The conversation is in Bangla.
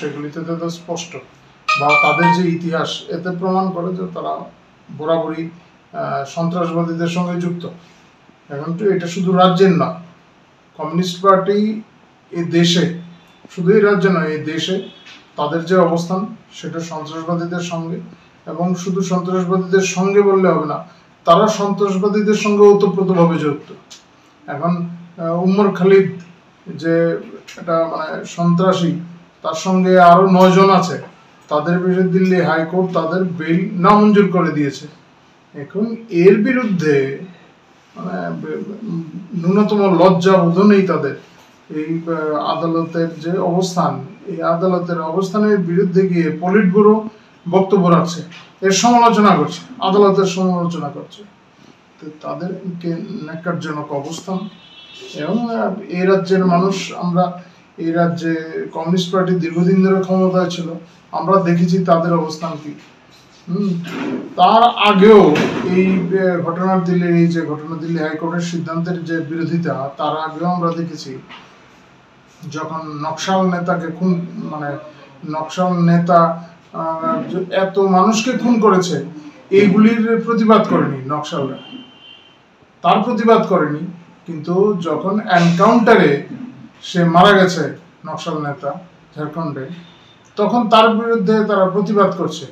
সেগুলিতে তো স্পষ্ট, বা তাদের যে ইতিহাস এতে প্রমাণ করে যে তারা বরাবরই সন্ত্রাসবাদীদের সঙ্গে যুক্ত। এখন তো এটা শুধু রাজ্যের নয়, কমিউনিস্ট পার্টি এই দেশে, শুধু এই রাজ্যে নয়, এই দেশে তাদের যে অবস্থান সেটা সন্ত্রাসবাদীদের সঙ্গে, এবং শুধু সন্ত্রাসবাদীদের সঙ্গে বললে হবে না, তারা সন্ত্রাসবাদীদের সঙ্গে ওতপ্রোতভাবে যুক্ত। এখন উমর খালিদ যে এটা মানে সন্ত্রাসী, তার সঙ্গে আরো 9 জন আছে, তাদের বিরুদ্ধে দিল্লি হাইকোর্ট তাদের বেল নামঞ্জুর করে দিয়েছে। এখন এর বিরুদ্ধে মানে ন্যূনতম লজ্জা বোধ নেই তাদের। এই আদালতের যে অবস্থান, এই আদালতের অবস্থানের বিরুদ্ধে গিয়ে পলিট ব্যুরো বক্তব্য রাখছে, এর সমালোচনা করছে, আদালতের সমালোচনা করছে। তো তাদেরকে ন্যাক্কারজনক অবস্থান। এবং এই রাজ্যের মানুষ, আমরা এই রাজ্যে কমিউনিস্ট পার্টি দীর্ঘদিন ধরে ক্ষমতায় ছিল, আমরা দেখেছি তাদের অবস্থান কি। তার আগেও এই ঘটনার দিল্লির এই যে ঘটনা, দিল্লি হাইকোর্টের সিদ্ধান্তের যে বিরোধিতা, তার আগেও আমরা দেখেছি যখন নকশাল নেতাকে খুন, মানে নকশাল নেতা এত মানুষকে খুন করেছে, এইগুলির প্রতিবাদ করেনি নকশালরা, তার প্রতিবাদ করেনি। কিন্তু যখন এনকাউন্টারে সে মারা গেছে নকশাল নেতা ঝাড়খণ্ডে, তখন তার বিরুদ্ধে তারা প্রতিবাদ করছে।